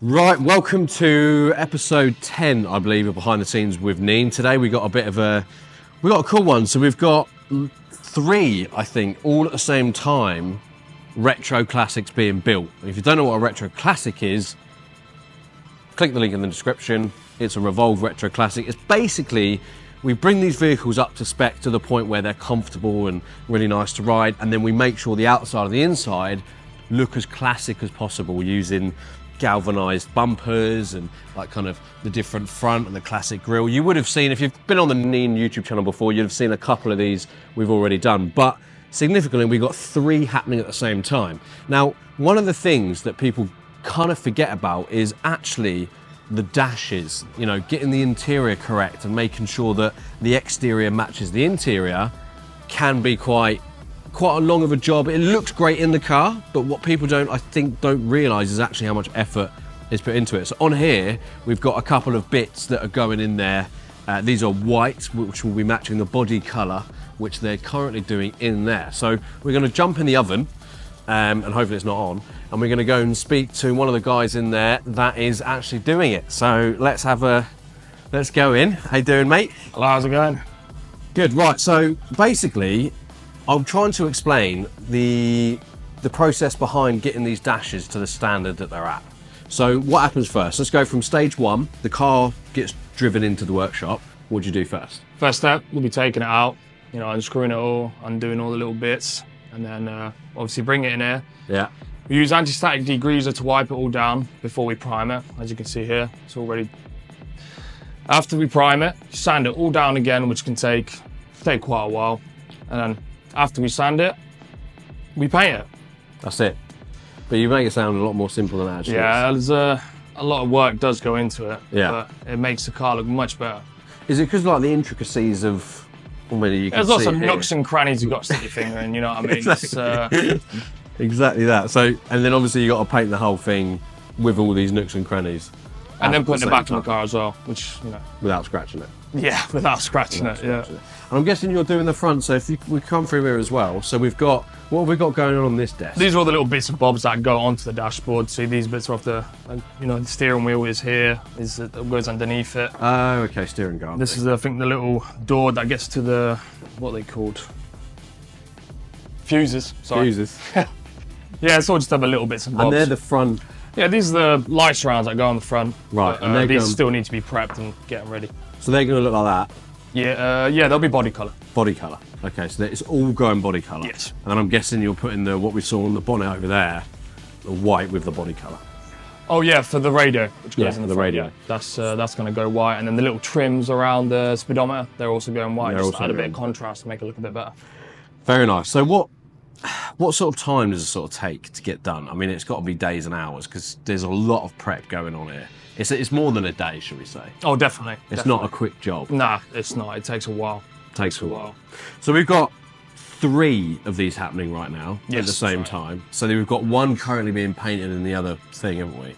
Right, welcome to episode 10, I believe, of Behind the Scenes with Neen. Today we got a cool one. So we've got three, I think, all at the same time, retro classics being built. If you don't know what a retro classic is, click the link in the description. It's a Rivolve retro classic. It's basically, we bring these vehicles up to spec to the point where they're comfortable and really nice to ride, and then we make sure the outside and the inside look as classic as possible using galvanized bumpers and like kind of the different front and the classic grille. You would have seen, if you've been on the Neen YouTube channel before, you'd have seen a couple of these we've already done, but significantly we've got three happening at the same time. Now, one of the things that people kind of forget about is actually the dashes, you know, getting the interior correct and making sure that the exterior matches the interior can be quite a long of a job. It looks great in the car, but what people don't realise is actually how much effort is put into it. So on here, we've got a couple of bits that are going in there. These are white, which will be matching the body colour, which they're currently doing in there. So we're going to jump in the oven, and hopefully it's not on, and we're going to go and speak to one of the guys in there that is actually doing it. So let's go in. How you doing, mate? Hello, how's it going? Good. Right, so basically I'm trying to explain the process behind getting these dashes to the standard that they're at. So what happens first? Let's go from stage one. The car gets driven into the workshop. What do you do first? First step, we'll be taking it out, you know, unscrewing it all, undoing all the little bits, and then obviously bring it in here. Yeah. We use anti-static degreaser to wipe it all down before we prime it. As you can see here, it's all ready. After we prime it, sand it all down again, which can take quite a while. And then after we sand it, we paint it. That's it. But you make it sound a lot more simple than that actually. Yeah, there's a lot of work does go into it. Yeah. But it makes the car look much better. Is it because like the intricacies of, well, maybe you can There's lots see of it nooks and crannies you've got to stick your finger in, you know what I mean? Exactly. Exactly that. So, and then obviously you got to paint the whole thing with all these nooks and crannies. And then putting it back in the car as well, which, you know. Without scratching it. Yeah, without scratching it. And I'm guessing you're doing the front, so if we come through here as well. So we've got, what have we got going on this desk? These are all the little bits and bobs that go onto the dashboard. See, these bits are off the, you know, the steering wheel is here, it goes underneath it. Oh, okay, steering guard. This is, I think, the little door that gets to the, what are they called? Fuses, sorry. Fuses. Yeah, it's all just other little bits and bobs. And they're the front. Yeah, these are the light surrounds that go on the front. Right, but, and these still need to be prepped and getting ready. So they're going to look like that? Yeah, they'll be body colour. Body colour. Okay, so it's all going body colour. Yes. And then I'm guessing you're putting what we saw on the bonnet over there, the white with the body colour. Oh yeah, for the radio, which goes in the front, radio. Yeah. That's going to go white, and then the little trims around the speedometer, they're also going white. Just to add a bit of contrast to make it look a bit better. Very nice. So what sort of time does it sort of take to get done? I mean, it's got to be days and hours because there's a lot of prep going on here. It's more than a day, should we say? Oh, definitely. It's not a quick job. Nah, it's not. It takes a while. Takes a while. So we've got three of these happening right now at the same time. So we've got one currently being painted in the other thing, haven't we?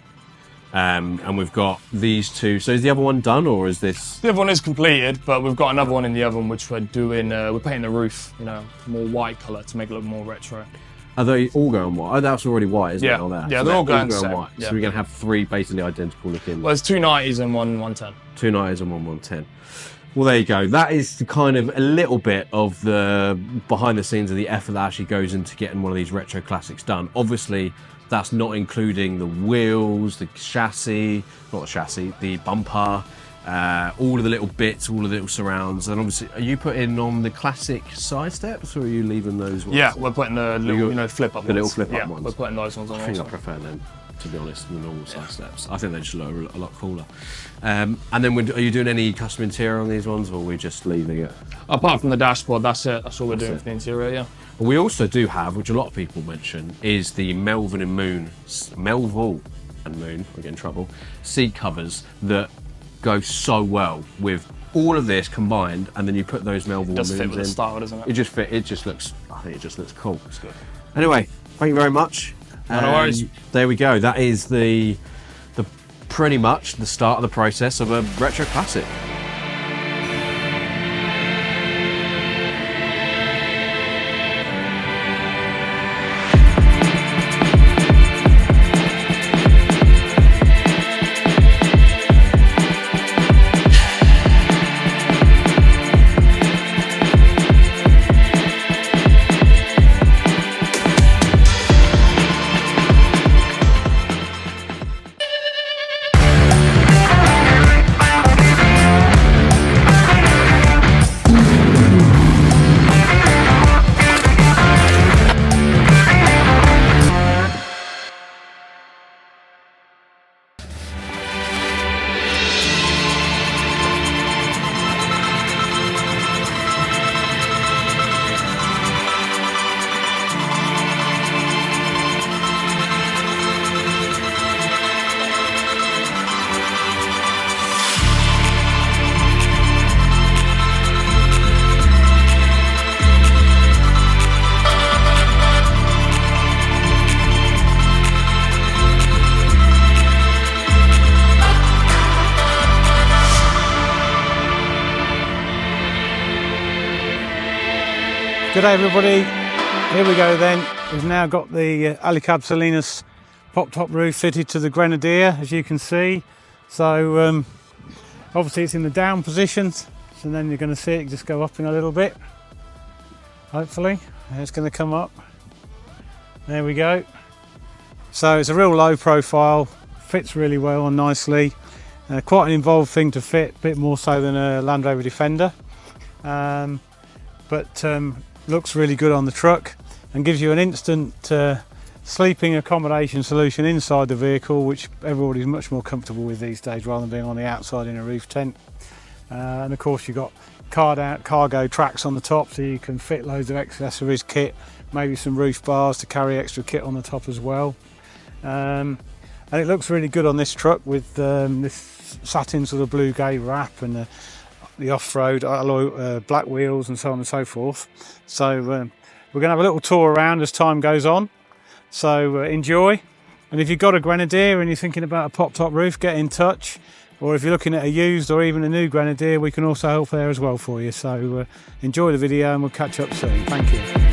And we've got these two. So is the other one done, or is this? The other one is completed, but we've got another one in the oven which we're doing. We're painting the roof, you know, more white colour to make it look more retro. Are they all going white? Oh, that's already white, isn't it? On there? Yeah, so they're all going white. Yeah. So we're going to have three basically identical looking. Well, there's two 90s and one 110. Two 90s and one 110. Well, there you go. That is the kind of a little bit of the behind the scenes of the effort that actually goes into getting one of these retro classics done. Obviously, that's not including the wheels, the chassis, not the chassis, the bumper, all of the little bits, all of the little surrounds. And obviously, are you putting on the classic side steps, or are you leaving those ones? Yeah, we're putting the little, you know, flip up ones. The little flip up ones. We're putting those ones on. I think I prefer them, to be honest, than the normal side steps. I think they just look a lot cooler. And then are you doing any custom interior on these ones, or are we just leaving it? Apart from the dashboard, that's it. That's all we're doing for the interior, yeah. We also do have, which a lot of people mention, is the Melville and Moon, I get in trouble, seat covers that go so well with all of this combined, and then you put those Melville and Moons in. It does fit with the style, doesn't it? It just fit. It just looks. I think it just looks cool. It's good. Anyway, thank you very much. No worries. There we go. That is the pretty much the start of the process of a retro classic. Good day everybody, here we go then. We've now got the Alicab Salinas pop top roof fitted to the Grenadier, as you can see. So obviously it's in the down position, so then you're going to see it just go up in a little bit, hopefully. It's going to come up, there we go. So it's a real low profile, fits really well and nicely. Quite an involved thing to fit, a bit more so than a Land Rover Defender. But looks really good on the truck and gives you an instant sleeping accommodation solution inside the vehicle, which everybody's much more comfortable with these days rather than being on the outside in a roof tent. And of course you've got cargo tracks on the top, so you can fit loads of accessories, kit, maybe some roof bars to carry extra kit on the top as well. And it looks really good on this truck with this satin sort of blue grey wrap and the off-road alloy black wheels and so on and so forth. So we're going to have a little tour around as time goes on, so enjoy. And if you've got a Grenadier and you're thinking about a pop-top roof, get in touch. Or if you're looking at a used or even a new Grenadier, we can also help there as well for you. So enjoy the video and we'll catch up soon. Thank you.